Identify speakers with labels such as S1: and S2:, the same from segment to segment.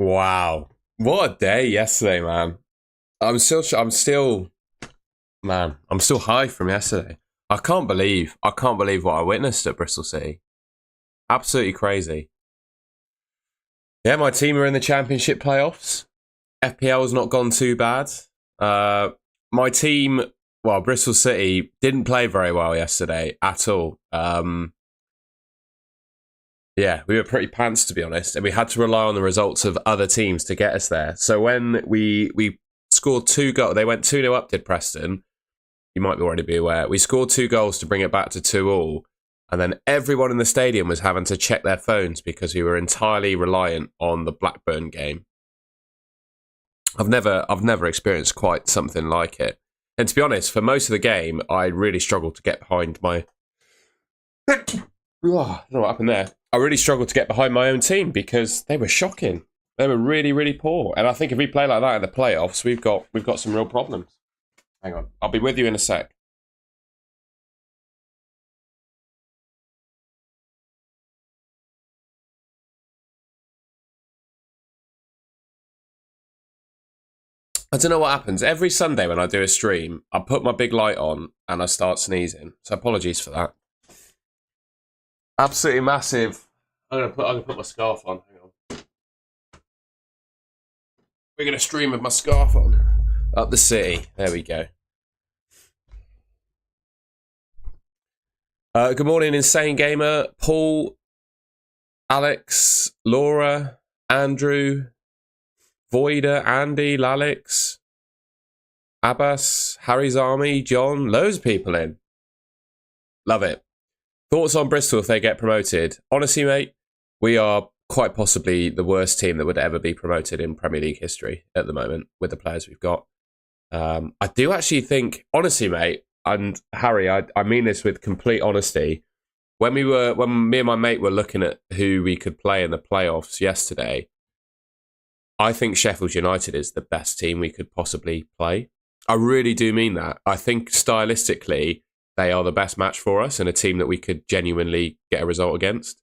S1: Wow. What a day yesterday, man. I'm still high from yesterday. I can't believe what I witnessed at Bristol City. Absolutely crazy. Yeah, my team are in the championship playoffs. FPL's not gone too bad. My team, well, Bristol City didn't play very well yesterday at all. Yeah, we were pretty pants, to be honest, and we had to rely on the results of other teams to get us there. So when we scored 2 goals, they went 2-0 up, did Preston. You might already be aware. We scored 2 goals to bring it back to 2-2, and then everyone in the stadium was having to check their phones because we were entirely reliant on the Blackburn game. I've never experienced quite something like it. And to be honest, for most of the game, I really struggled to get behind my... I don't know what happened there. I really struggled to get behind my own team because they were shocking. They were really, really poor. And I think if we play like that in the playoffs, we've got some real problems. Hang on. I'll be with you in a sec. I don't know what happens. Every Sunday when I do a stream, I put my big light on and I start sneezing. So apologies for that. Absolutely massive. I'm gonna put my scarf on. Hang on. We're gonna stream with my scarf on. Up the city. There we go. Good morning, Insane Gamer, Paul, Alex, Laura, Andrew, Voida, Andy, Lalix, Abbas, Harry's Army, John, loads of people in. Love it. Thoughts on Bristol if they get promoted? Honestly, mate, we are quite possibly the worst team that would ever be promoted in Premier League history at the moment with the players we've got. I do actually think, honestly, mate, and Harry, I mean this with complete honesty. When me and my mate were looking at who we could play in the playoffs yesterday, I think Sheffield United is the best team we could possibly play. I really do mean that. I think stylistically, they are the best match for us and a team that we could genuinely get a result against.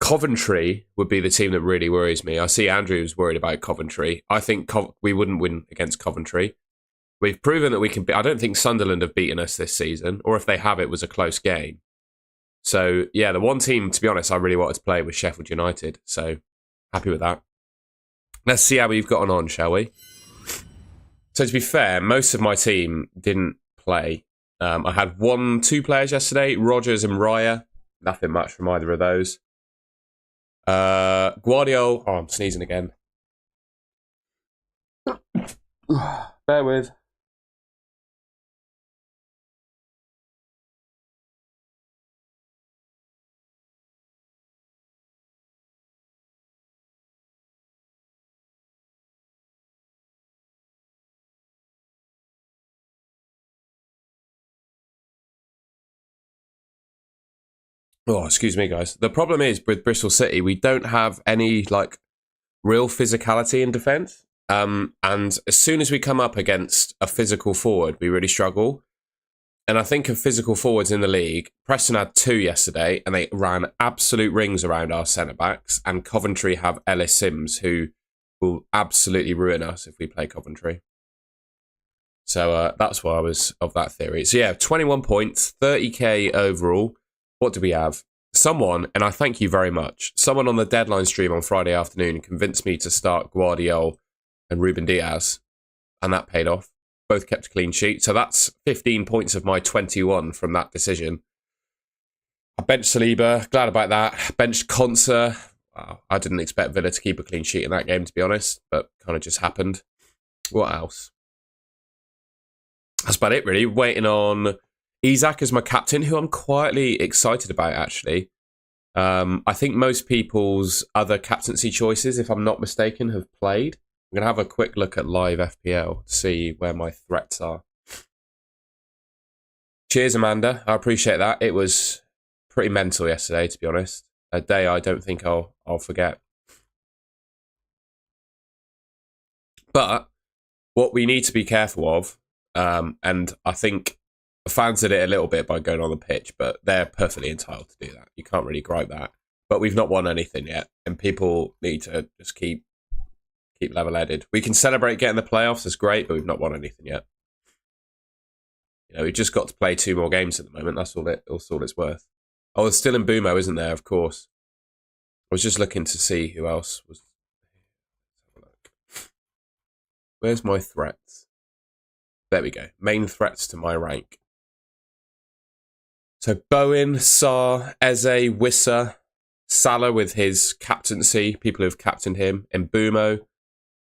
S1: Coventry would be the team that really worries me. I see Andrew's worried about Coventry. I think we wouldn't win against Coventry. We've proven that we can. I don't think Sunderland have beaten us this season, or if they have, it was a close game. So, yeah, the one team, to be honest, I really wanted to play was Sheffield United. So, happy with that. Let's see how we've gotten on, shall we? So, to be fair, most of my team didn't play. I had 2 players yesterday, Rogers and Raya. Nothing much from either of those. Guardiola. Oh, I'm sneezing again. Bear with. Oh, excuse me, guys. The problem is with Bristol City, we don't have any real physicality in defence. And as soon as we come up against a physical forward, we really struggle. And I think of physical forwards in the league. Preston had 2 yesterday, and they ran absolute rings around our centre-backs. And Coventry have Ellis Sims, who will absolutely ruin us if we play Coventry. So that's why I was of that theory. So yeah, 21 points, 30k overall. What do we have? Someone, and I thank you very much, someone on the deadline stream on Friday afternoon convinced me to start Guardiola and Ruben Diaz, and that paid off. Both kept a clean sheet. So that's 15 points of my 21 from that decision. I benched Saliba, glad about that. Benched Konsa. Wow, I didn't expect Villa to keep a clean sheet in that game, to be honest, but kind of just happened. What else? That's about it, really. Waiting on Isak as my captain, who I'm quietly excited about, actually. I think most people's other captaincy choices, if I'm not mistaken, have played. I'm going to have a quick look at live FPL to see where my threats are. Cheers, Amanda. I appreciate that. It was pretty mental yesterday, to be honest. A day I don't think I'll forget. But what we need to be careful of, and I think fans did it a little bit by going on the pitch, but they're perfectly entitled to do that. You can't really gripe that. But we've not won anything yet, and people need to just keep Keep level-headed. We can celebrate getting the playoffs. That's great, but we've not won anything yet. You know, we've just got to play 2 more games at the moment. That's all it's worth. Oh, there's still in Bumo, isn't there? Of course. I was just looking to see who else was. Where's my threats? There we go. Main threats to my rank. So Bowen, Sarr, Eze, Wissa, Salah with his captaincy, people who've captained him, Mbumo,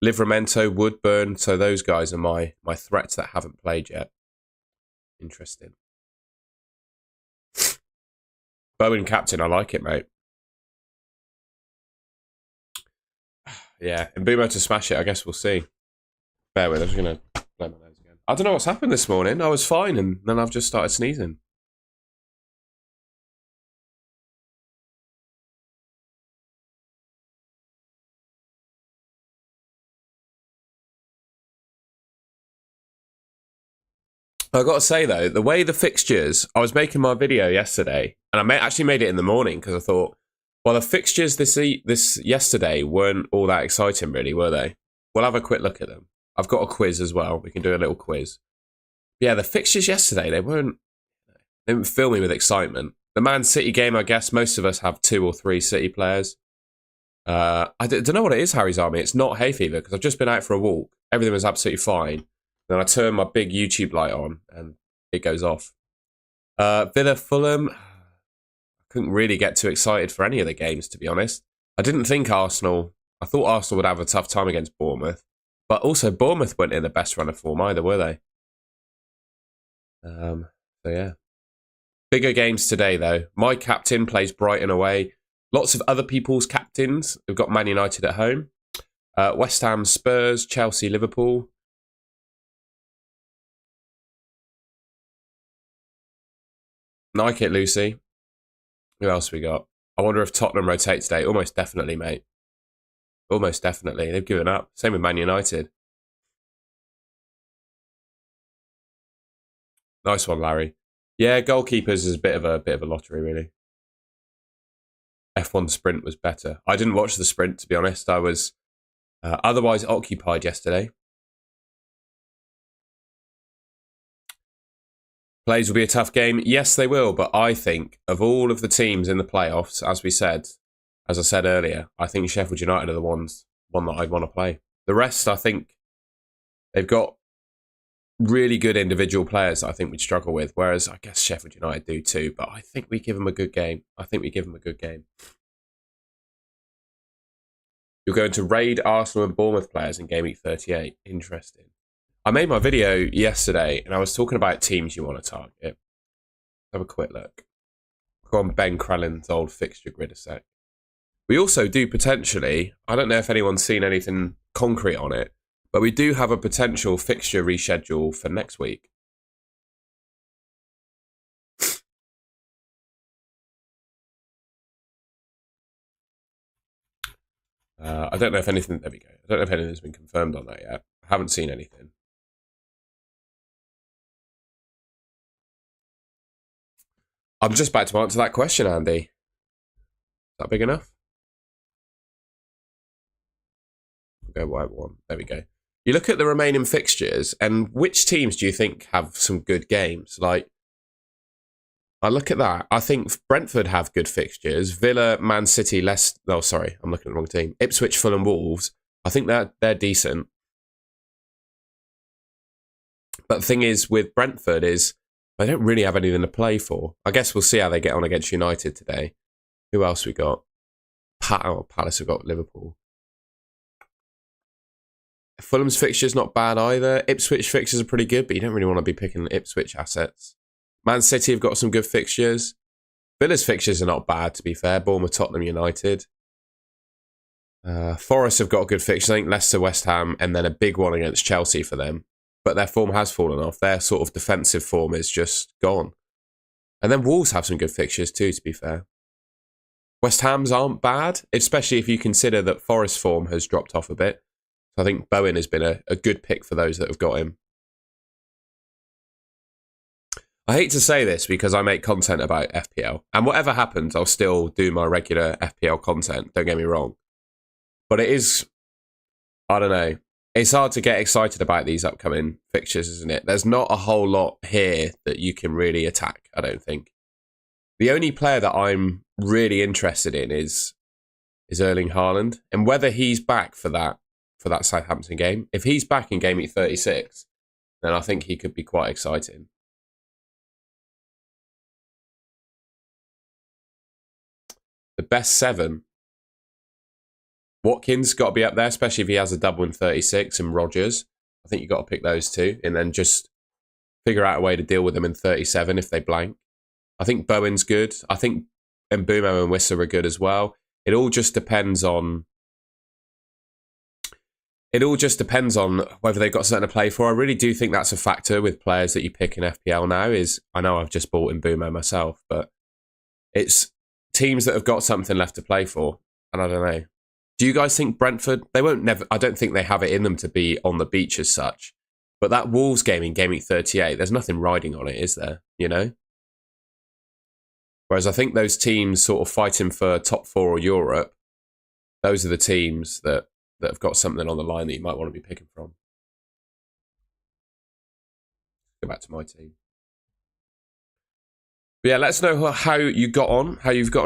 S1: Livramento, Woodburn. So those guys are my threats that haven't played yet. Interesting. Bowen captain, I like it, mate. Yeah, Mbumo to smash it, I guess we'll see. Bear with, I'm just going to blow my nose again. I don't know what's happened this morning. I was fine, and then I've just started sneezing. I've got to say, though, the way the fixtures... I was making my video yesterday, and I actually made it in the morning, because I thought, well, the fixtures this yesterday weren't all that exciting, really, were they? We'll have a quick look at them. I've got a quiz as well. We can do a little quiz. Yeah, the fixtures yesterday, they didn't fill me with excitement. The Man City game, I guess most of us have 2 or 3 City players. I don't know what it is, Harry's Army. It's not hay fever, because I've just been out for a walk. Everything was absolutely fine. Then I turn my big YouTube light on, and it goes off. Villa, Fulham. I couldn't really get too excited for any of the games, to be honest. I didn't think Arsenal... I thought Arsenal would have a tough time against Bournemouth. But also, Bournemouth weren't in the best run of form either, were they? So, yeah. Bigger games today, though. My captain plays Brighton away. Lots of other people's captains. We've got Man United at home. West Ham, Spurs, Chelsea, Liverpool. Nike it, Lucy. Who else we got? I wonder if Tottenham rotate today. Almost definitely, mate. Almost definitely. They've given up. Same with Man United. Nice one, Larry. Yeah, goalkeepers is a bit of a lottery, really. F1 sprint was better. I didn't watch the sprint, to be honest. I was otherwise occupied yesterday. Plays will be a tough game. Yes, they will. But I think of all of the teams in the playoffs, as I said earlier, I think Sheffield United are the one that I'd want to play. The rest, I think, they've got really good individual players that I think we'd struggle with, whereas I guess Sheffield United do too, but I think we give them a good game. You're going to raid Arsenal and Bournemouth players in Gameweek 38. Interesting. I made my video yesterday, and I was talking about teams you want to target. Have a quick look. Go on Ben Crellin's old fixture grid a sec. We also do potentially, I don't know if anyone's seen anything concrete on it, but we do have a potential fixture reschedule for next week. I don't know if anything, there we go. I don't know if anything's been confirmed on that yet. I haven't seen anything. I'm just about to answer that question, Andy. Is that big enough? Go white one. There we go. You look at the remaining fixtures, and which teams do you think have some good games? Like, I look at that. I think Brentford have good fixtures. Villa, Man City, Leicester. Oh, sorry, I'm looking at the wrong team. Ipswich, Fulham, Wolves. I think they're decent. But the thing is, with Brentford is they don't really have anything to play for. I guess we'll see how they get on against United today. Who else we got? Palace have got Liverpool. Fulham's fixture's not bad either. Ipswich fixtures are pretty good, but you don't really want to be picking Ipswich assets. Man City have got some good fixtures. Villa's fixtures are not bad, to be fair. Bournemouth, Tottenham, United. Forest have got good fixtures. I think Leicester, West Ham, and then a big one against Chelsea for them. But their form has fallen off. Their sort of defensive form is just gone. And then Wolves have some good fixtures too, to be fair. West Ham's aren't bad, especially if you consider that Forest form has dropped off a bit. So I think Bowen has been a good pick for those that have got him. I hate to say this because I make content about FPL. And whatever happens, I'll still do my regular FPL content. Don't get me wrong. But it is... I don't know. It's hard to get excited about these upcoming fixtures, isn't it? There's not a whole lot here that you can really attack, I don't think. The only player that I'm really interested in is Erling Haaland, and whether he's back for that Southampton game. If he's back in Gameweek 36, then I think he could be quite exciting. The best 7. Watkins got to be up there, especially if he has a double in 36, and Rodgers. I think you've got to pick those two, and then just figure out a way to deal with them in 37 if they blank. I think Bowen's good. I think Mbeumo and Wissa are good as well. It all just depends on whether they've got something to play for. I really do think that's a factor with players that you pick in FPL now. I know I've just bought Mbeumo myself, but it's teams that have got something left to play for, and I don't know. Do you guys think Brentford, I don't think they have it in them to be on the beach as such, but that Wolves game in Gameweek 38, there's nothing riding on it, is there? You know? Whereas I think those teams sort of fighting for top 4 or Europe, those are the teams that have got something on the line that you might want to be picking from. Go back to my team. But yeah, let us know how you've gotten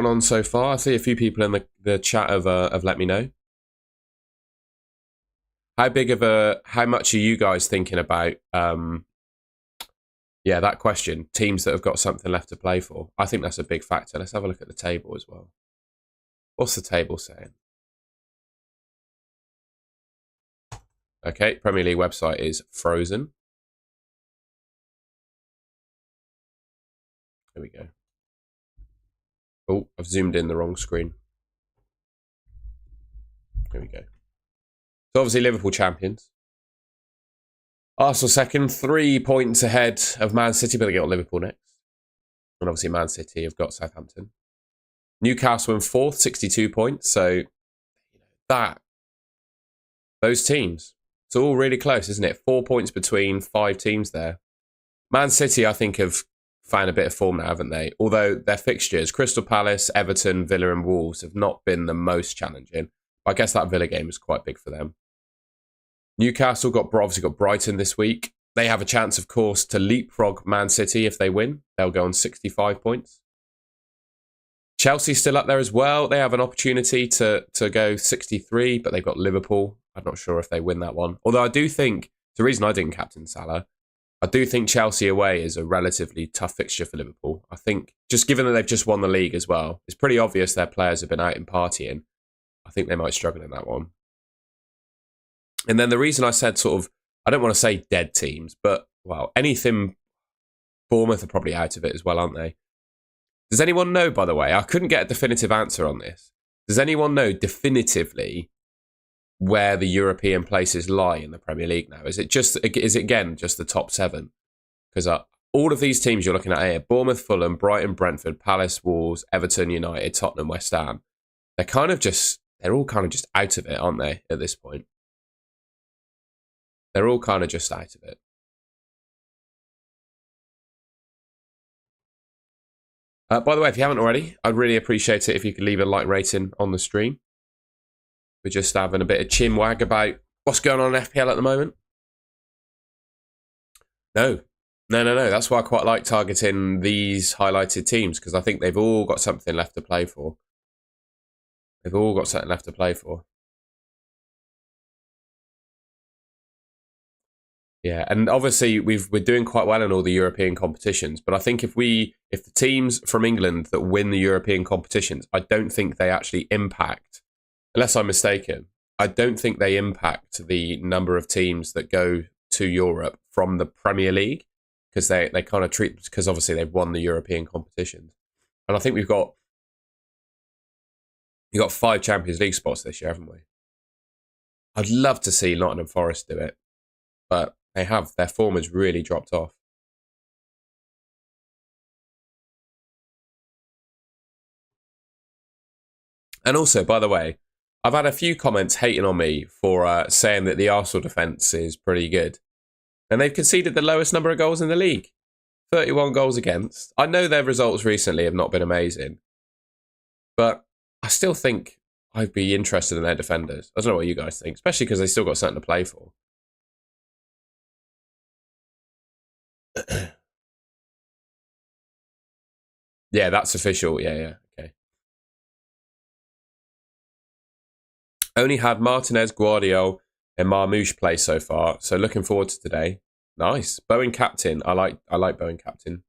S1: on so far. I see a few people in the chat have let me know. How much are you guys thinking about, that question, teams that have got something left to play for? I think that's a big factor. Let's have a look at the table as well. What's the table saying? Okay, Premier League website is frozen. There we go. Oh, I've zoomed in the wrong screen. There we go. So obviously Liverpool champions. Arsenal second, 3 points ahead of Man City, but they got Liverpool next. And obviously Man City have got Southampton. Newcastle in 4th, 62 points. So those teams, it's all really close, isn't it? 4 points between 5 teams there. Man City, I think, have found a bit of form now, haven't they? Although their fixtures, Crystal Palace, Everton, Villa and Wolves, have not been the most challenging. I guess that Villa game is quite big for them. Newcastle obviously got Brighton this week. They have a chance, of course, to leapfrog Man City if they win. They'll go on 65 points. Chelsea's still up there as well. They have an opportunity to go 63, but they've got Liverpool. I'm not sure if they win that one. Although I do think, the reason I didn't captain Salah, I do think Chelsea away is a relatively tough fixture for Liverpool. I think, just given that they've just won the league as well, it's pretty obvious their players have been out and partying. I think they might struggle in that one. And then the reason I said I don't want to say dead teams, but, well, anything, Bournemouth are probably out of it as well, aren't they? Does anyone know, by the way, I couldn't get a definitive answer on this. Does anyone know definitively where the European places lie in the Premier League now? Is it again just the top 7? Because all of these teams you're looking at here, Bournemouth, Fulham, Brighton, Brentford, Palace, Wolves, Everton, United, Tottenham, West Ham, they're all kind of just out of it, aren't they, at this point? They're all kind of just out of it. By the way, if you haven't already, I'd really appreciate it if you could leave a like rating on the stream. We're just having a bit of chin wag about what's going on in FPL at the moment. No. That's why I quite like targeting these highlighted teams, because I think they've all got something left to play for. Yeah, and obviously we're doing quite well in all the European competitions, but I think if the teams from England that win the European competitions, I don't think they actually impact, unless I'm mistaken, I don't think they impact the number of teams that go to Europe from the Premier League, because they kind of treat, because obviously they've won the European competitions. And I think we've got 5 Champions League spots this year, haven't we? I'd love to see Nottingham Forest do it, but their form has really dropped off. And also, by the way, I've had a few comments hating on me for saying that the Arsenal defence is pretty good. And they've conceded the lowest number of goals in the league. 31 goals against. I know their results recently have not been amazing. But I still think I'd be interested in their defenders. I don't know what you guys think, especially because they still got something to play for. Yeah, that's official. Yeah. Okay. Only had Martinez, Guardiola, and Marmouche play so far, so looking forward to today. Nice. Bowen captain. I like Bowen captain.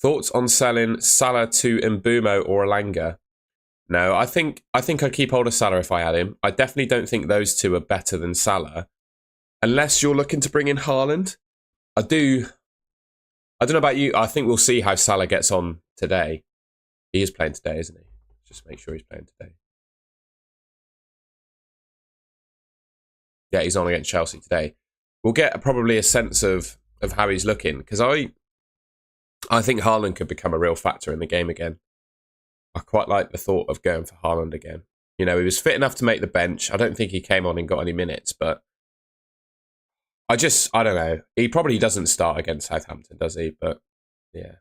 S1: Thoughts on selling Salah to Mbumo or Alanga? No, I think I'd keep hold of Salah if I had him. I definitely don't think those two are better than Salah. Unless you're looking to bring in Haaland. I don't know about you. I think we'll see how Salah gets on today. He is playing today, isn't he? Just make sure he's playing today. Yeah, he's on against Chelsea today. We'll get probably a sense of how he's looking, because I think Haaland could become a real factor in the game again. I quite like the thought of going for Haaland again. You know, he was fit enough to make the bench. I don't think he came on and got any minutes, but I don't know. He probably doesn't start against Southampton, does he? But yeah.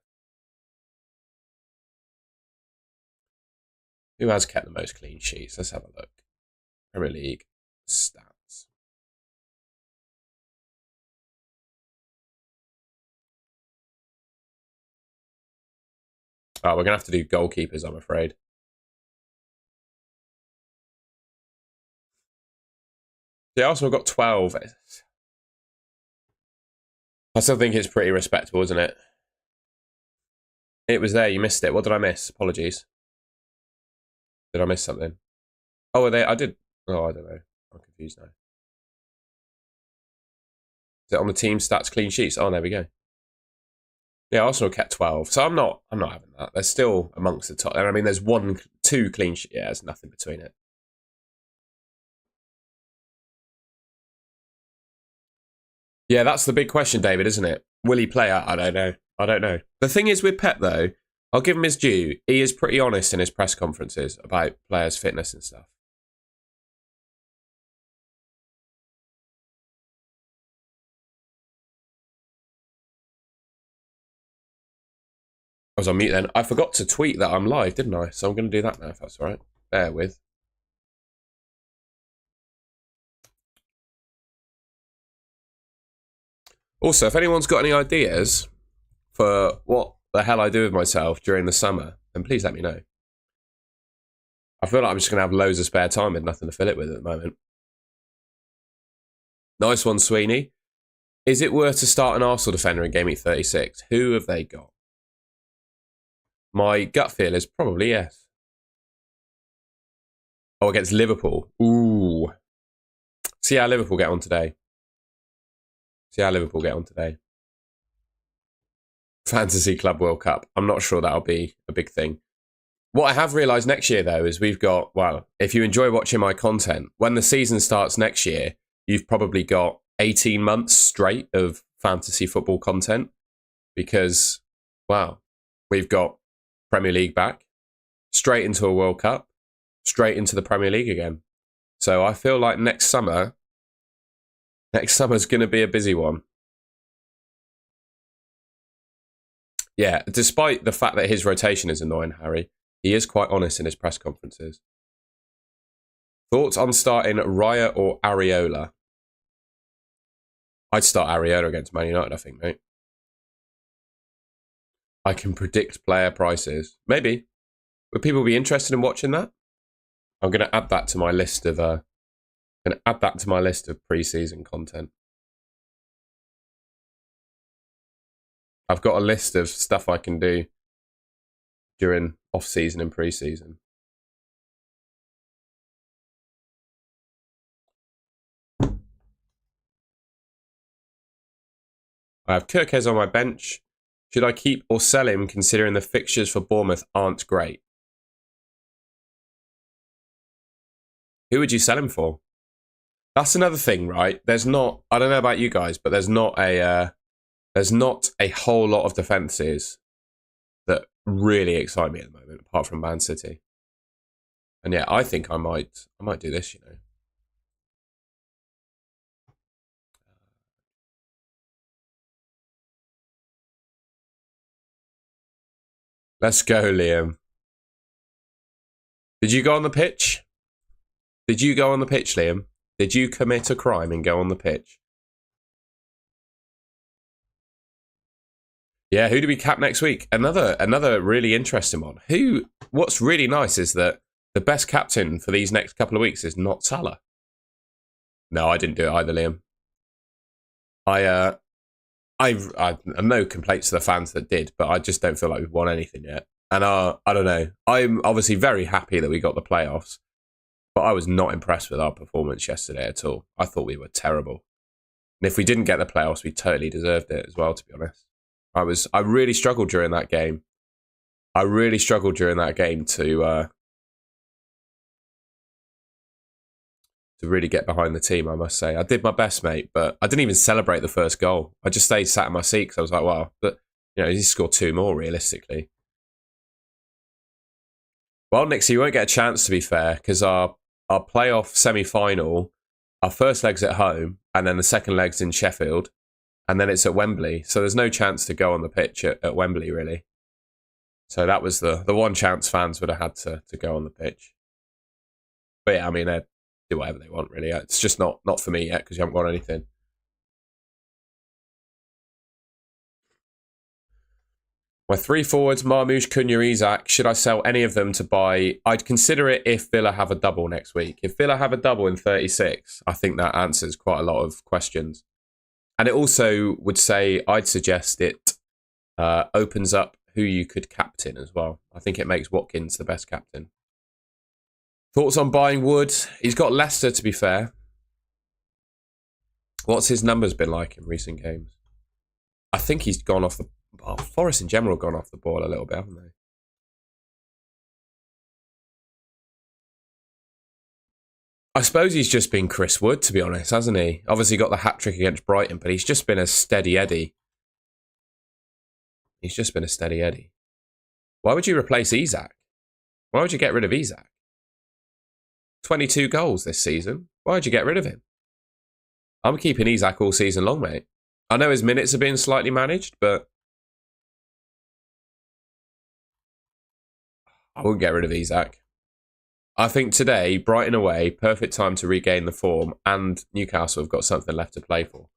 S1: Who has kept the most clean sheets? Let's have a look. Premier League stats. Oh, we're going to have to do goalkeepers, I'm afraid. The Arsenal got 12. I still think it's pretty respectable, isn't it? It was there. You missed it. What did I miss? Apologies. Did I miss something? Oh, were they? I did. Oh, I don't know. I'm confused now. Is it on the team stats clean sheets? Oh, there we go. Yeah, Arsenal kept 12. So I'm not having that. They're still amongst the top. I mean, there's 2 clean sheets. Yeah, there's nothing between it. Yeah, that's the big question, David, isn't it? Will he play? I don't know. I don't know. The thing is with Pep, though, I'll give him his due. He is pretty honest in his press conferences about players' fitness and stuff. I was on mute then. I forgot to tweet that I'm live, didn't I? So I'm going to do that now, if that's all right. Bear with. Also, if anyone's got any ideas for what the hell I do with myself during the summer, then please let me know. I feel like I'm just going to have loads of spare time and nothing to fill it with at the moment. Nice one, Sweeney. Is it worth to start an Arsenal defender in Gameweek 36? Who have they got? My gut feel is probably yes. Oh, against Liverpool. Ooh. See how Liverpool get on today. Fantasy Club World Cup. I'm not sure that'll be a big thing. What I have realised next year, though, is we've got, well, if you enjoy watching my content, when the season starts next year, you've probably got 18 months straight of fantasy football content because, wow, we've got Premier League back, straight into a World Cup, straight into the Premier League again. So I feel like next summer's going to be a busy one. Yeah, despite the fact that his rotation is annoying, Harry, he is quite honest in his press conferences. Thoughts on starting Raya or Areola? I'd start Areola against Man United, I think, mate. I can predict player prices. Maybe. Would people be interested in watching that? I'm going to add that to my list of pre-season content. I've got a list of stuff I can do during off-season and pre-season. I have Kirkez on my bench. Should I keep or sell him considering the fixtures for Bournemouth aren't great? Who would you sell him for? That's another thing, right? I don't know about you guys, but there's not a whole lot of defences that really excite me at the moment, apart from Man City. And yeah, I think I might do this, you know. Let's go, Liam. Did you go on the pitch? Did you go on the pitch, Liam? Did you commit a crime and go on the pitch? Yeah, who do we cap next week? Another really interesting one. What's really nice is that the best captain for these next couple of weeks is not Salah. No, I didn't do it either, Liam. I've no complaints to the fans that did, but I just don't feel like we've won anything yet. And I don't know. I'm obviously very happy that we got the playoffs, but I was not impressed with our performance yesterday at all. I thought we were terrible. And if we didn't get the playoffs, we totally deserved it as well, to be honest. I really struggled during that game. To really get behind the team, I must say. I did my best, mate, but I didn't even celebrate the first goal. I just stayed sat in my seat because I was like, wow, but he scored 2 more realistically. Well, Nixie, you won't get a chance, to be fair, because our playoff semi-final, our first leg's at home, and then the second leg's in Sheffield, and then it's at Wembley. So there's no chance to go on the pitch at Wembley, really. So that was the one chance fans would have had to go on the pitch. But yeah, I mean, they do whatever they want, really. It's just not for me yet because you haven't got anything. My 3 forwards, Marmoush, Cunha, Isak. Should I sell any of them to buy? I'd consider it if Villa have a double next week. If Villa have a double in 36, I think that answers quite a lot of questions. And it also would say, I'd suggest it opens up who you could captain as well. I think it makes Watkins the best captain. Thoughts on buying Wood? He's got Leicester, to be fair. What's his numbers been like in recent games? I think he's gone off the... Oh, Forest in general gone off the ball a little bit, haven't they? I suppose he's just been Chris Wood, to be honest, hasn't he? Obviously got the hat-trick against Brighton, but he's just been a steady Eddie. Why would you replace Isak? Why would you get rid of Isak? 22 goals this season. Why would you get rid of him? I'm keeping Isak all season long, mate. I know his minutes are being slightly managed, but I wouldn't get rid of Isak. I think today, Brighton away, perfect time to regain the form, and Newcastle have got something left to play for.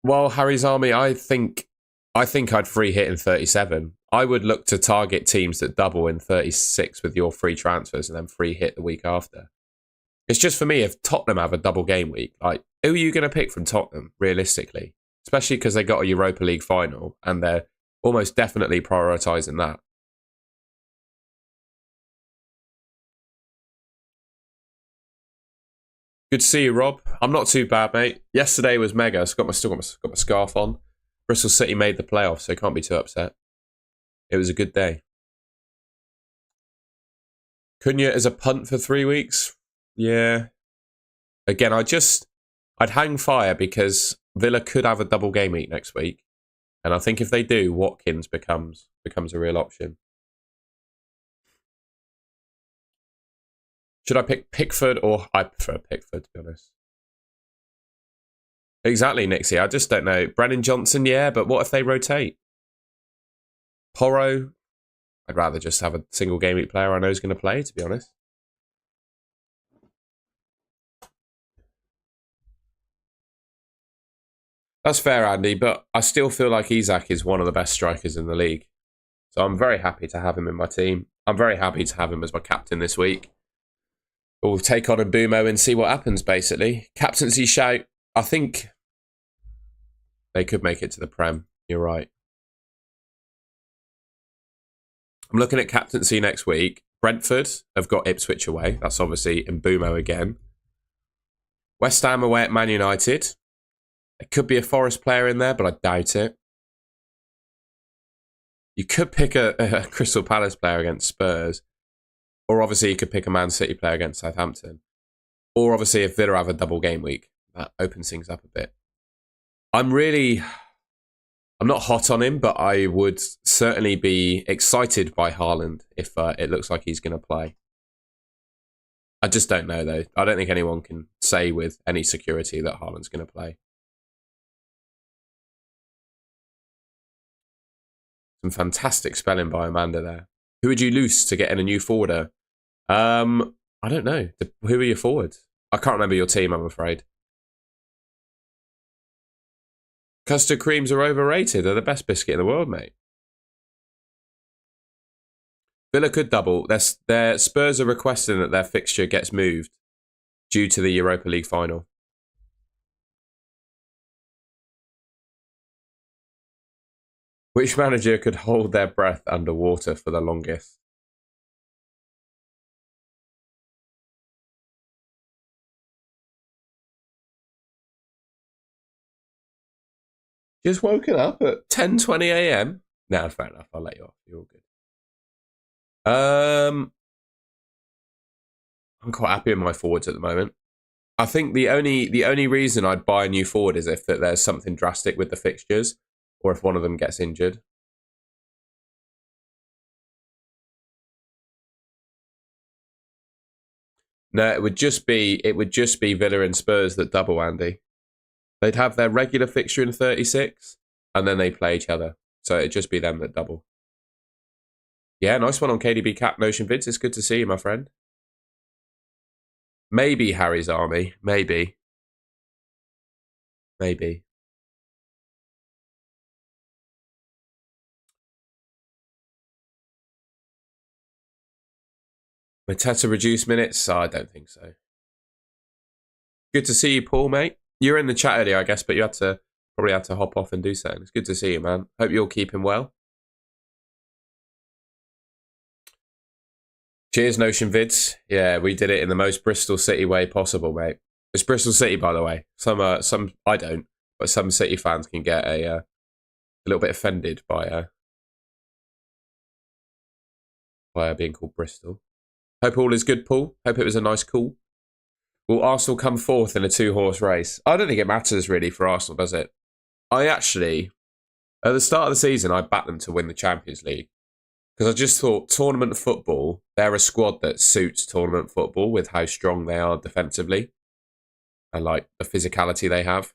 S1: Well, Harry's Army, I think I'd free hit in 37. I would look to target teams that double in 36 with your free transfers and then free hit the week after. It's just for me, if Tottenham have a double game week, like, who are you going to pick from Tottenham, realistically? Especially because they got a Europa League final and they're almost definitely prioritising that. Good to see you, Rob. I'm not too bad, mate. Yesterday was mega. I've still got my scarf on. Bristol City made the playoffs, so can't be too upset. It was a good day. Cunha as a punt for 3 weeks? Yeah. Again, I'd hang fire because Villa could have a double game week next week. And I think if they do, Watkins becomes a real option. Should I pick Pickford or... I prefer Pickford, to be honest. Exactly, Nixie. I just don't know. Brennan Johnson, yeah, but what if they rotate? Porro? I'd rather just have a single game week player I know is going to play, to be honest. That's fair, Andy, but I still feel like Isak is one of the best strikers in the league. So I'm very happy to have him in my team. I'm very happy to have him as my captain this week. We'll take on Mbumo and see what happens, basically. Captaincy shout. I think they could make it to the Prem. You're right. I'm looking at captaincy next week. Brentford have got Ipswich away. That's obviously Mbumo again. West Ham away at Man United. There could be a Forest player in there, but I doubt it. You could pick a Crystal Palace player against Spurs. Or obviously you could pick a Man City player against Southampton. Or obviously if Villa have a double game week. That opens things up a bit. I'm not hot on him, but I would certainly be excited by Haaland if it looks like he's going to play. I just don't know, though. I don't think anyone can say with any security that Haaland's going to play. Some fantastic spelling by Amanda there. Who would you lose to get in a new forwarder? I don't know. Who are your forwards? I can't remember your team, I'm afraid. Custard creams are overrated. They're the best biscuit in the world, mate. Villa could double. Their Spurs are requesting that their fixture gets moved due to the Europa League final. Which manager could hold their breath underwater for the longest? Just woken up at 10:20 a.m. No, fair enough. I'll let you off. You're all good. I'm quite happy with my forwards at the moment. I think the only reason I'd buy a new forward is if there's something drastic with the fixtures, or if one of them gets injured. No, it would just be Villa and Spurs that double, Andy. They'd have their regular fixture in 36, and then they play each other. So it'd just be them that double. Yeah, nice one on KDB Cap Notion Vids. It's good to see you, my friend. Maybe Harry's Army. Maybe. Maybe. Mateta reduced minutes? Oh, I don't think so. Good to see you, Paul, mate. You were in the chat earlier, I guess, but you probably had to hop off and do something. It's good to see you, man. Hope you're keeping well. Cheers, Notion Vids. Yeah, we did it in the most Bristol City way possible, mate. It's Bristol City, by the way. Some I don't, but some City fans can get a little bit offended by being called Bristol. Hope all is good, Paul. Hope it was a nice call. Will Arsenal come fourth in a 2-horse race? I don't think it matters really for Arsenal, does it? I actually, at the start of the season, I backed them to win the Champions League. Because I just thought tournament football, they're a squad that suits tournament football with how strong they are defensively. And like the physicality they have.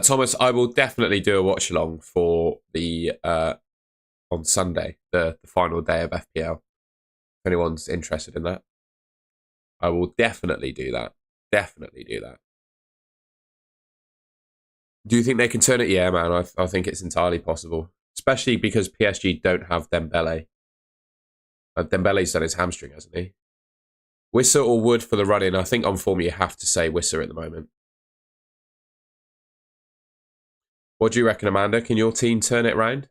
S1: Thomas, I will definitely do a watch along for the on Sunday, the final day of FPL. If anyone's interested in that, I will definitely do that. Definitely do that. Do you think they can turn it? Yeah, man. I think it's entirely possible, especially because PSG don't have Dembele. Dembele's done his hamstring, hasn't he? Wissa or Wood for the run-in? I think on form you have to say Wissa at the moment. What do you reckon, Amanda? Can your team turn it around?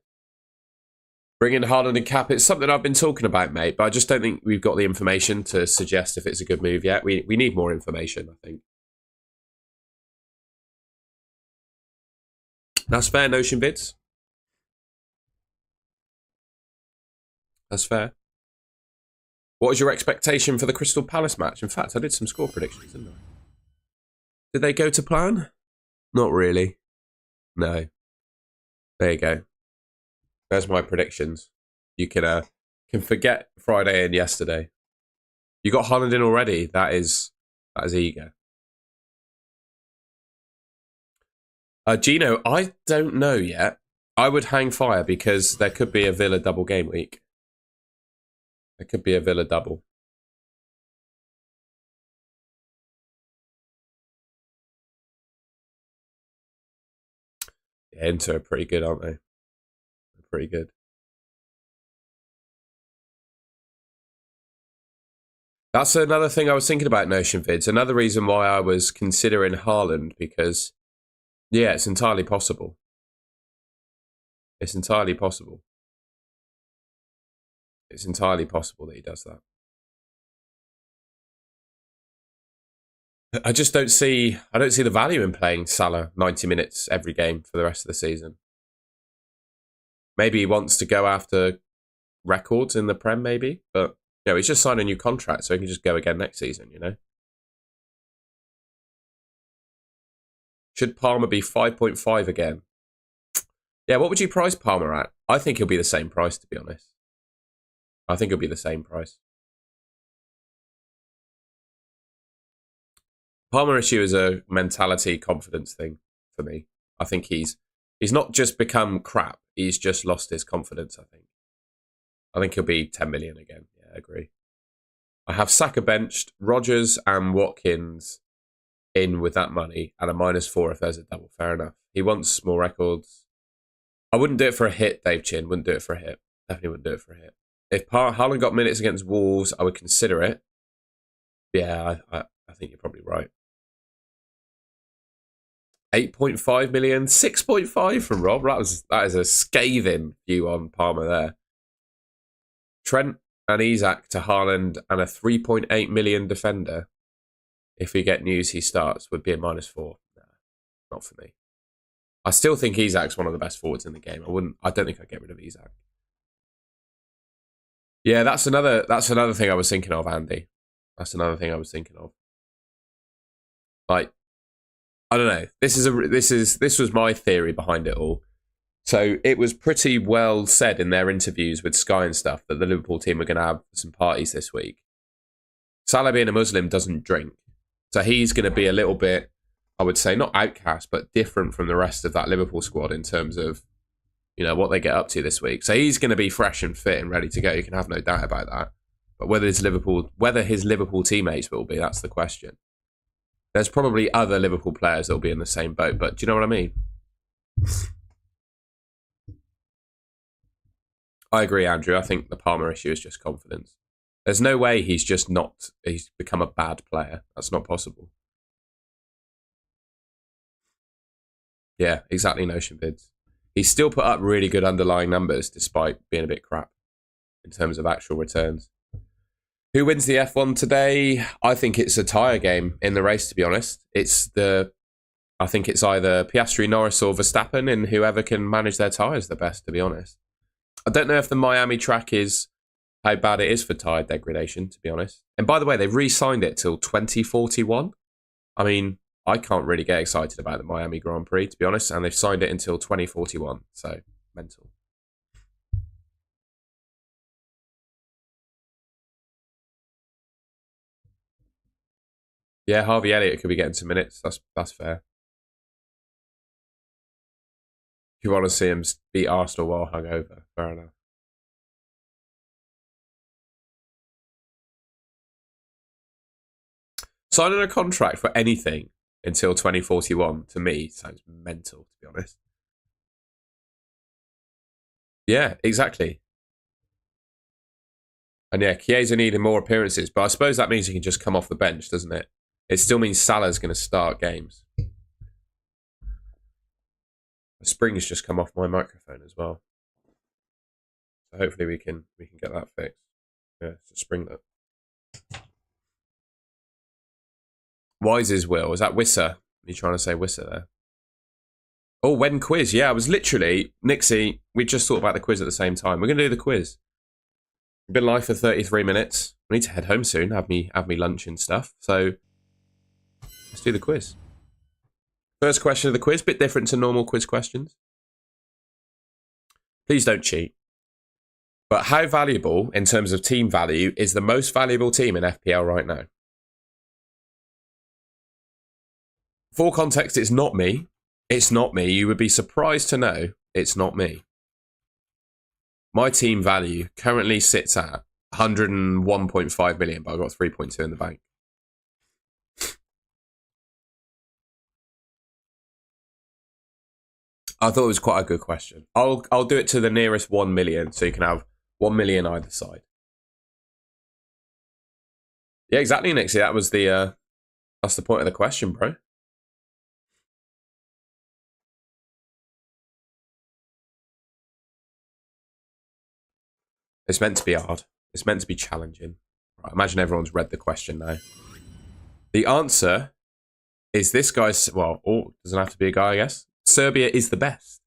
S1: Bring in Haaland and Cap. It's something I've been talking about, mate, but I just don't think we've got the information to suggest if it's a good move yet. We need more information, I think. That's fair, Notion Vids. That's fair. What was your expectation for the Crystal Palace match? In fact, I did some score predictions, didn't I? Did they go to plan? Not really. No. There you go. There's my predictions. You can forget Friday and yesterday. You got Haaland in already. That is eager. Gino, I don't know yet. I would hang fire because there could be a Villa double game week. There could be a Villa double. Yeah, Inter are pretty good, aren't they? They're pretty good. That's another thing I was thinking about Notion Vids. Another reason why I was considering Haaland because, yeah, it's entirely possible. It's entirely possible. It's entirely possible that he does that. I just don't see the value in playing Salah 90 minutes every game for the rest of the season. Maybe he wants to go after records in the Prem, maybe, but he's just signed a new contract, so he can just go again next season, Should Palmer be 5.5 again? Yeah, what would you price Palmer at? I think he'll be the same price, to be honest. I think he'll be the same price. Palmer issue is a mentality confidence thing for me. I think he's He's not just become crap. He's just lost his confidence, I think. I think he'll be 10 million again. Yeah, I agree. I have Saka benched, Rodgers and Watkins in with that money, and a -4 if there's a double. Fair enough. He wants more records. I wouldn't do it for a hit, Dave Chin. Wouldn't do it for a hit. Definitely wouldn't do it for a hit. If Haaland got minutes against Wolves, I would consider it. Yeah, I think you're probably right. 8.5 million, 6.5 from Rob. That is a scathing view on Palmer there. Trent and Isak to Haaland and a 3.8 million defender. If we get news he starts, would be a -4. Nah, not for me. I still think Isak's one of the best forwards in the game. I don't think I'd get rid of Isak. Yeah, that's another thing I was thinking of, Andy. That's another thing I was thinking of. Like, I don't know. This was my theory behind it all. So it was pretty well said in their interviews with Sky and stuff that the Liverpool team are going to have some parties this week. Salah, being a Muslim, doesn't drink. So he's going to be a little bit, I would say, not outcast, but different from the rest of that Liverpool squad in terms of, what they get up to this week. So he's going to be fresh and fit and ready to go. You can have no doubt about that. But whether his Liverpool teammates will be, that's the question. There's probably other Liverpool players that will be in the same boat, but do you know what I mean? I agree, Andrew. I think the Palmer issue is just confidence. There's no way he's become a bad player. That's not possible. Yeah, exactly, Notion Bids. He's still put up really good underlying numbers despite being a bit crap in terms of actual returns. Who wins the F1 today? I think it's a tyre game in the race, to be honest. I think it's either Piastri, Norris or Verstappen, and whoever can manage their tyres the best, to be honest. I don't know if the Miami track is how bad it is for tyre degradation, to be honest. And by the way, they've re-signed it till 2041. I mean, I can't really get excited about the Miami Grand Prix, to be honest, and they've signed it until 2041, so mental. Yeah, Harvey Elliott could be getting some minutes. That's fair. If you want to see him beat Arsenal while hungover, fair enough. Signing a contract for anything until 2041, to me, sounds mental, to be honest. Yeah, exactly. And yeah, Chiesa needed more appearances, but I suppose that means he can just come off the bench, doesn't it? It still means Salah's going to start games. The spring's just come off my microphone as well. So hopefully we can get that fixed. Yeah, it's a spring that. Wise's will. Is that Wisser? Are you trying to say Wisser there? Oh, when quiz? Yeah, I was literally, Nixie, we just thought about the quiz at the same time. We're going to do the quiz. We've been live for 33 minutes. We need to head home soon, have me lunch and stuff. So let's do the quiz. First question of the quiz, bit different to normal quiz questions. Please don't cheat. But how valuable, in terms of team value, is the most valuable team in FPL right now? For context, it's not me. It's not me. You would be surprised to know it's not me. My team value currently sits at 101.5 million, but I've got 3.2 in the bank. I thought it was quite a good question. I'll do it to the nearest 1 million, so you can have 1 million either side. Yeah, exactly, Nixie. That's the point of the question, bro. It's meant to be hard. It's meant to be challenging. Right, imagine everyone's read the question now. The answer is this guy's, doesn't have to be a guy, I guess. Serbia is the best.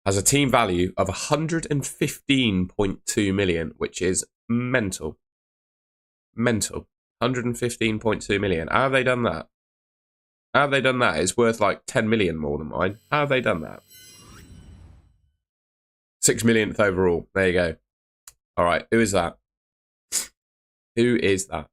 S1: Has a team value of 115.2 million, which is mental. Mental. 115.2 million. How have they done that? How have they done that? It's worth like 10 million more than mine. How have they done that? 6 millionth overall. There you go. All right. Who is that? Who is that?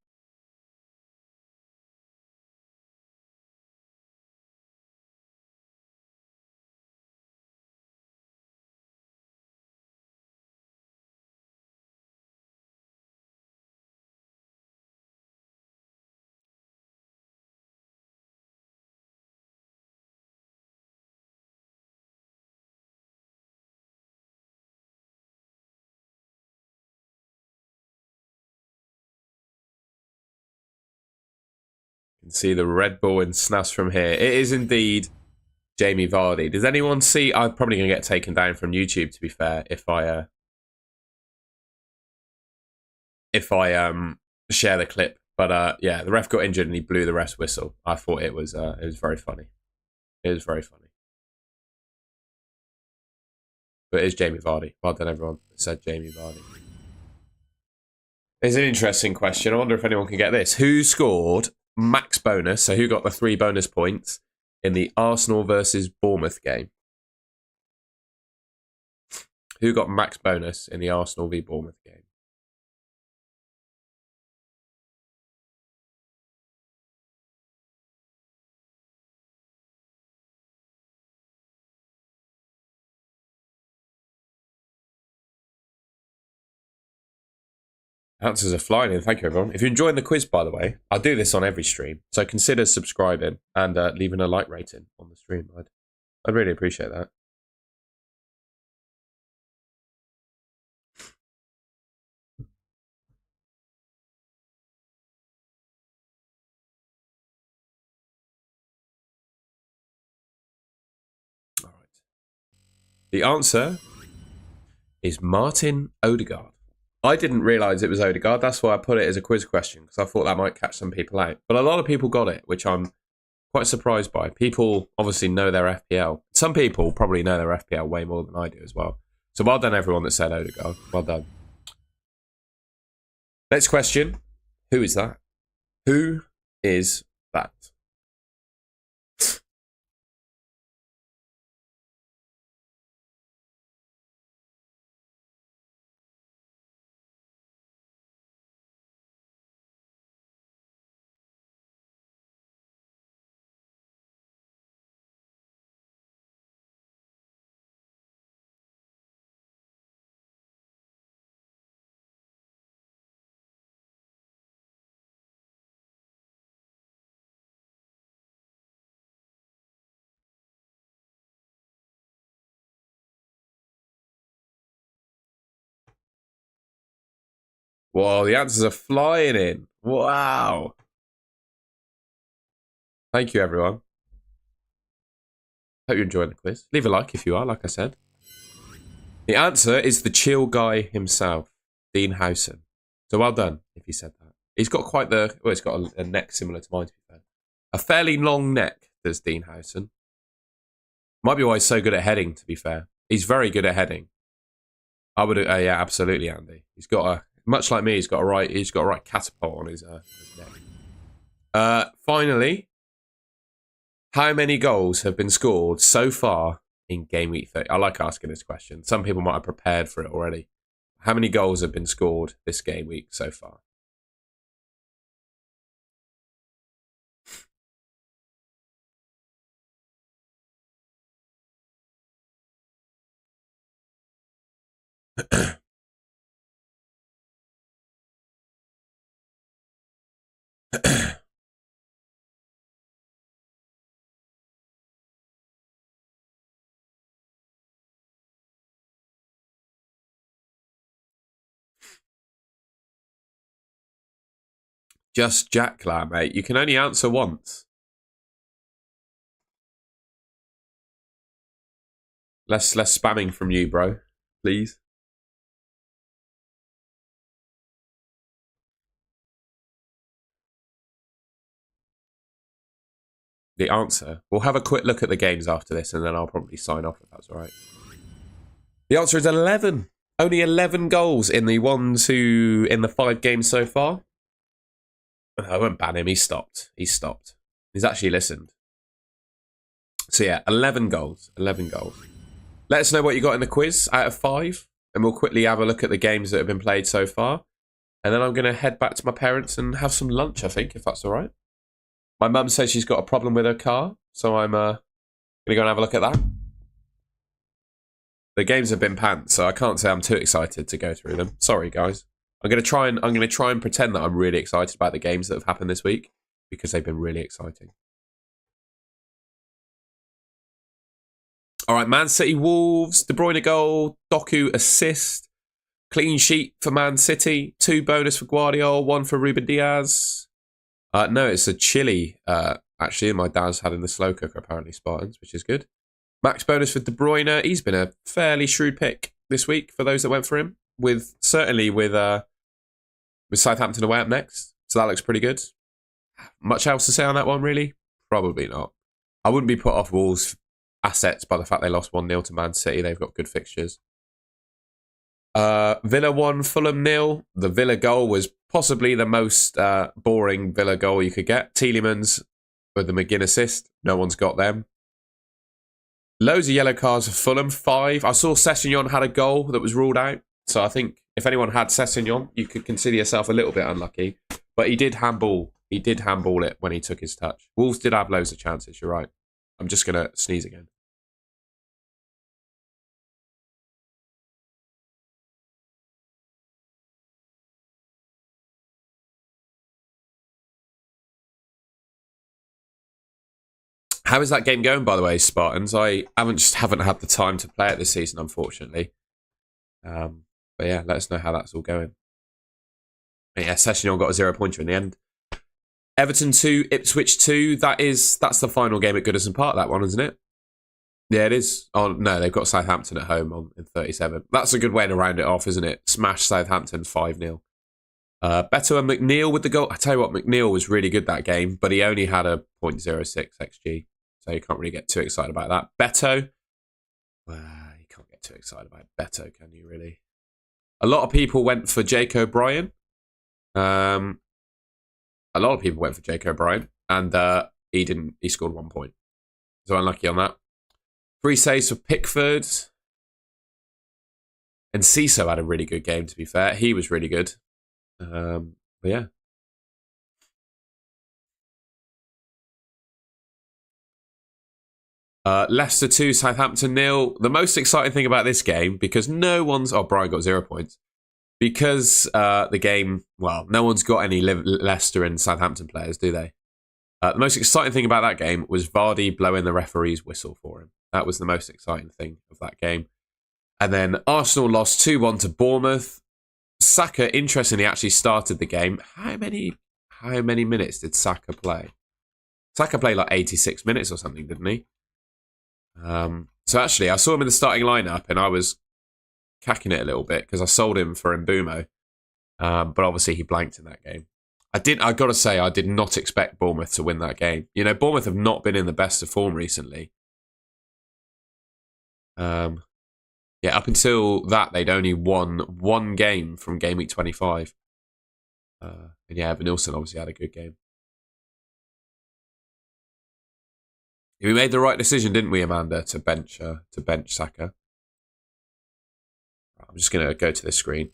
S1: can see the Red Bull and snaps from here. It is indeed Jamie Vardy. Does anyone see? I'm probably going to get taken down from YouTube, to be fair, if I share the clip. But yeah, the ref got injured and he blew the ref's whistle. I thought it was very funny. It was very funny. But it is Jamie Vardy. Well done, everyone that said Jamie Vardy. It's an interesting question. I wonder if anyone can get this. Who scored max bonus? So who got the 3 bonus points in the Arsenal versus Bournemouth game? Who got max bonus in the Arsenal v Bournemouth game? Answers are flying in. Thank you, everyone. If you're enjoying the quiz, by the way, I do this on every stream. So consider subscribing and leaving a like rating on the stream. I'd really appreciate that. All right. The answer is Martin Odegaard. I didn't realise it was Odegaard. That's why I put it as a quiz question, because I thought that might catch some people out. But a lot of people got it, which I'm quite surprised by. People obviously know their FPL. Some people probably know their FPL way more than I do as well. So well done, everyone that said Odegaard. Well done. Next question. Who is that? Who is that? Whoa, the answers are flying in. Wow. Thank you, everyone. Hope you're enjoying the quiz. Leave a like if you are, like I said. The answer is the chill guy himself, Dean Howson. So well done if you said that. He's got quite the... Well, he's got a neck similar to mine, to be fair. A fairly long neck, does Dean Howson. Might be why he's so good at heading, to be fair. He's very good at heading. I would... yeah, absolutely, Andy. He's got a... Much like me, he's got a right catapult on his neck. Finally, how many goals have been scored so far in Game Week 30? I like asking this question. Some people might have prepared for it already. How many goals have been scored this game week so far? Just Jack Lamb, mate. You can only answer once. Less spamming from you, bro. Please. The answer. We'll have a quick look at the games after this, and then I'll probably sign off if that's all right. The answer is 11. Only 11 goals in the 5 games so far. I won't ban him. He stopped. He's actually listened. So yeah, 11 goals. 11 goals. Let us know what you got in the quiz out of 5. And we'll quickly have a look at the games that have been played so far. And then I'm going to head back to my parents and have some lunch, I think, if that's all right. My mum says she's got a problem with her car. So I'm going to go and have a look at that. The games have been pants, so I can't say I'm too excited to go through them. Sorry, guys. I'm going to try and pretend that I'm really excited about the games that have happened this week because they've been really exciting. All right, Man City Wolves, De Bruyne goal, Doku assist, clean sheet for Man City, 2 bonus for Guardiola, 1 for Ruben Diaz. No, it's a chili, actually, my dad's had in the slow cooker, apparently, Spartans, which is good. Max bonus for De Bruyne. He's been a fairly shrewd pick this week for those that went for him, certainly with Southampton away up next. So that looks pretty good. Much else to say on that one, really? Probably not. I wouldn't be put off Wolves' assets by the fact they lost 1-0 to Man City. They've got good fixtures. Villa 1, Fulham 0. The Villa goal was possibly the most boring Villa goal you could get. Tielemans with the McGinn assist. No one's got them. Loads of yellow cards for Fulham, 5. I saw Sessegnon had a goal that was ruled out. So I think if anyone had Sessegnon, you could consider yourself a little bit unlucky. But he did handball. He did handball it when he took his touch. Wolves did have loads of chances, you're right. I'm just going to sneeze again. How is that game going, by the way, Spartans? I haven't had the time to play it this season, unfortunately. But yeah, let us know how that's all going. But yeah, Sessegnon got a 0-pointer in the end. Everton 2, Ipswich 2. That's the final game at Goodison Park, that one, isn't it? Yeah, it is. Oh, no, they've got Southampton at home in 37. That's a good way to round it off, isn't it? Smash Southampton 5-0. Beto and McNeil with the goal. I tell you what, McNeil was really good that game, but he only had a 0.06 XG. So you can't really get too excited about that. Beto. Well, you can't get too excited about Beto, can you really? A lot of people went for Jake O'Brien. A lot of people went for Jake O'Brien, and he didn't. He scored 1 point. So unlucky on that. 3 saves for Pickford. And Ciso had a really good game, to be fair. He was really good. But yeah. Leicester 2, Southampton 0. The most exciting thing about this game, because no one's... Oh, Brian got 0 points. Because the game... Well, no one's got any Leicester and Southampton players, do they? The most exciting thing about that game was Vardy blowing the referee's whistle for him. That was the most exciting thing of that game. And then Arsenal lost 2-1 to Bournemouth. Saka, interestingly, actually started the game. How many minutes did Saka play? Saka played like 86 minutes or something, didn't he? So actually, I saw him in the starting lineup, and I was cacking it a little bit because I sold him for Mbumo. But obviously, he blanked in that game. I got to say, I did not expect Bournemouth to win that game. You know, Bournemouth have not been in the best of form recently. Yeah, up until that, they'd only won 1 game from Gameweek 25. And yeah, Evan Nilsson obviously had a good game. We made the right decision, didn't we, Amanda, to bench Saka? I'm just going to go to this screen.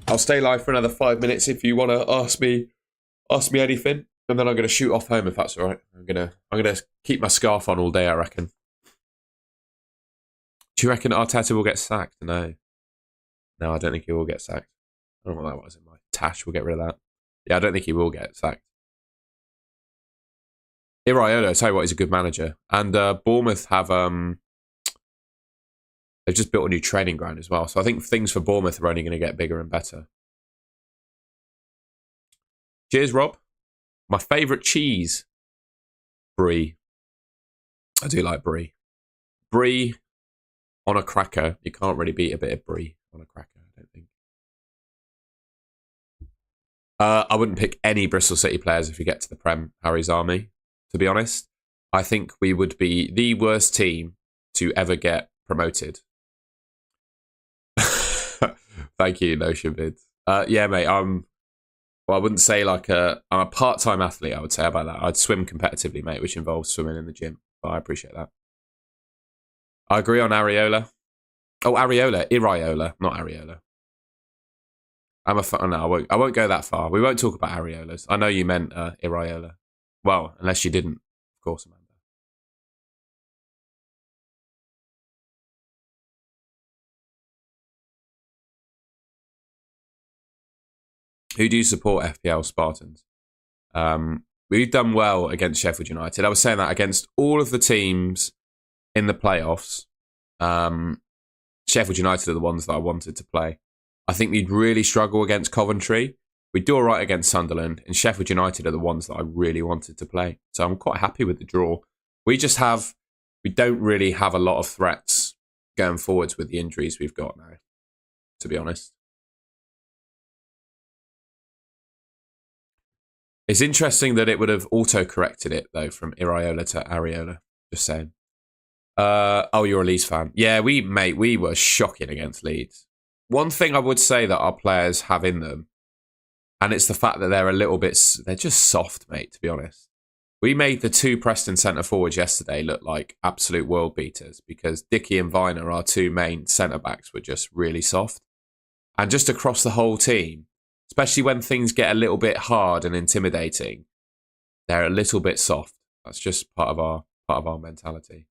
S1: I'll stay live for another 5 minutes if you want to ask me anything, and then I'm going to shoot off home if that's all right. I'm gonna keep my scarf on all day, I reckon. Do you reckon Arteta will get sacked? No, I don't think he will get sacked. I don't know what that was in my tash. We'll get rid of that. Yeah, I don't think he will get sacked. Iraola, I'll tell you what, he's a good manager. And Bournemouth have they've just built a new training ground as well. So I think things for Bournemouth are only going to get bigger and better. Cheers, Rob. My favourite cheese, brie. I do like brie. Brie on a cracker. You can't really beat a bit of brie on a cracker, I don't think. I wouldn't pick any Bristol City players if you get to the Prem, Harry's Army, to be honest. I think we would be the worst team to ever get promoted. Thank you, Notion Vids. Yeah, mate, well, I wouldn't say I'm a part-time athlete, I would say about that. I'd swim competitively, mate, which involves swimming in the gym. But I appreciate that. I agree on Areola. Oh, Iraola, not Areola. No, I won't go that far. We won't talk about Areolas. I know you meant Iraola. Well, unless you didn't, of course, Amanda. Who do you support, FPL Spartans? We've done well against Sheffield United. I was saying that against all of the teams in the playoffs, Sheffield United are the ones that I wanted to play. I think we'd really struggle against Coventry We do all right against Sunderland, and Sheffield United are the ones that I really wanted to play. So I'm quite happy with the draw. We don't really have a lot of threats going forwards with the injuries we've got now, to be honest. It's interesting that it would have auto-corrected it, though, from Iriola to Areola. Just saying. Oh, you're a Leeds fan. Yeah, we were shocking against Leeds. One thing I would say that our players have in them, and it's the fact that they're just soft, mate, to be honest. We made the two Preston centre-forwards yesterday look like absolute world beaters because Dickey and Viner, our two main centre-backs, were just really soft. And just across the whole team, especially when things get a little bit hard and intimidating, they're a little bit soft. That's just part of our mentality.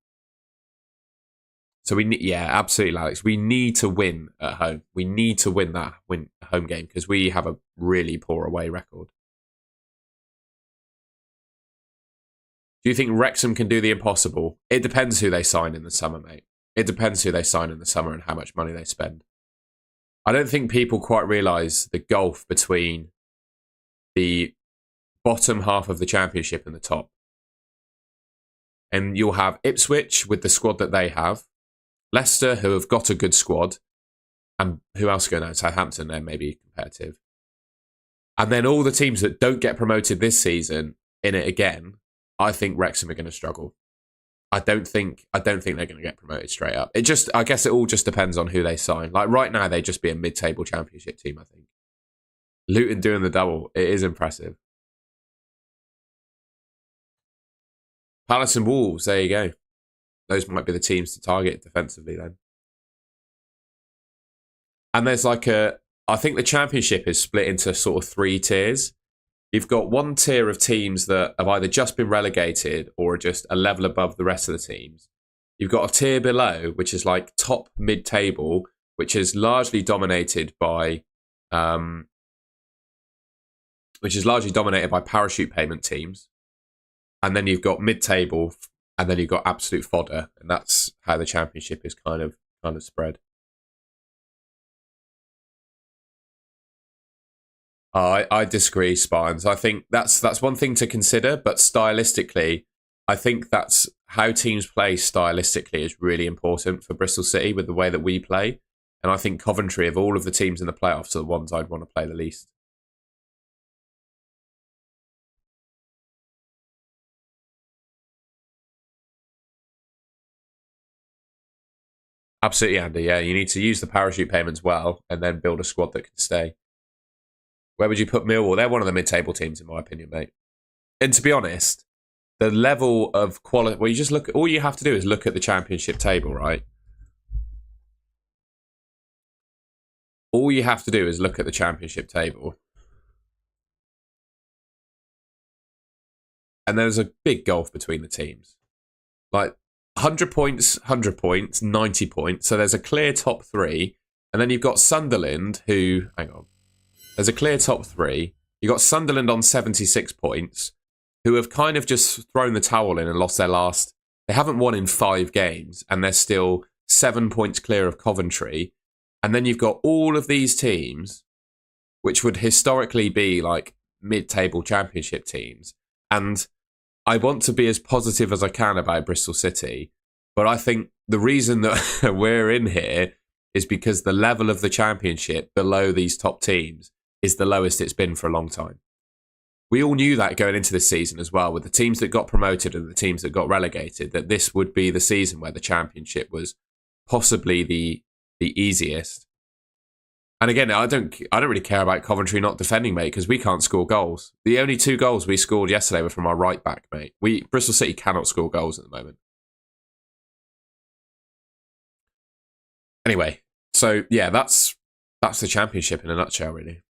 S1: So absolutely, Alex. We need to win at home. We need to win home game because we have a really poor away record. Do you think Wrexham can do the impossible? It depends who they sign in the summer, mate. It depends who they sign in the summer and how much money they spend. I don't think people quite realise the gulf between the bottom half of the Championship and the top. And you'll have Ipswich with the squad that they have. Leicester, who have got a good squad. And who else go now? Southampton, they're maybe competitive. And then all the teams that don't get promoted this season in it again, I think Wrexham are going to struggle. I don't think they're going to get promoted straight up. I guess it all just depends on who they sign. Like right now, they'd just be a mid-table Championship team, I think. Luton doing the double, it is impressive. Palace and Wolves, there you go. Those might be the teams to target defensively then. And there's I think the Championship is split into sort of 3 tiers. You've got one tier of teams that have either just been relegated or are just a level above the rest of the teams. You've got a tier below, which is like top mid-table, which is largely dominated by parachute payment teams. And then you've got mid-table, and then you've got absolute fodder, and that's how the Championship is kind of spread. I disagree, Spartans. I think that's one thing to consider, but stylistically, I think that's how teams play stylistically is really important for Bristol City with the way that we play. And I think Coventry, of all of the teams in the playoffs, are the ones I'd want to play the least. Absolutely, Andy. Yeah, you need to use the parachute payments well and then build a squad that can stay. Where would you put Millwall? They're one of the mid-table teams, in my opinion, mate. And to be honest, the level of quality... Well, all you have to do is look at the Championship table, right? All you have to do is look at the Championship table. And there's a big gulf between the teams. Like, 100 points, 90 points. So there's a clear top 3. And then you've got Sunderland, who... Hang on. There's a clear top 3. You've got Sunderland on 76 points, who have kind of just thrown the towel in and lost their last... They haven't won in 5 games, and they're still 7 points clear of Coventry. And then you've got all of these teams, which would historically be like mid-table Championship teams. And I want to be as positive as I can about Bristol City, but I think the reason that we're in here is because the level of the Championship below these top teams is the lowest it's been for a long time. We all knew that going into this season as well, with the teams that got promoted and the teams that got relegated, that this would be the season where the Championship was possibly the easiest. And again, I don't really care about Coventry not defending, mate, because we can't score goals. The only 2 goals we scored yesterday were from our right back, mate. Bristol City cannot score goals at the moment. Anyway, so yeah, that's the Championship in a nutshell, really.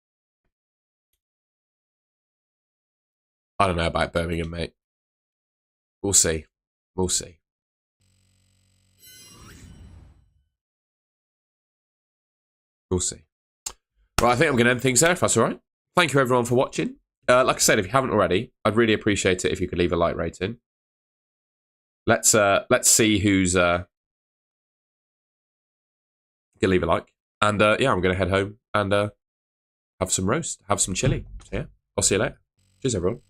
S1: I don't know about Birmingham, mate. We'll see. We'll see. We'll see. Right, I think I'm going to end things there, if that's all right. Thank you, everyone, for watching. Like I said, if you haven't already, I'd really appreciate it if you could leave a like rating. Let's see who's going to leave a like. And yeah, I'm going to head home and have some roast, have some chili. So yeah, I'll see you later. Cheers, everyone.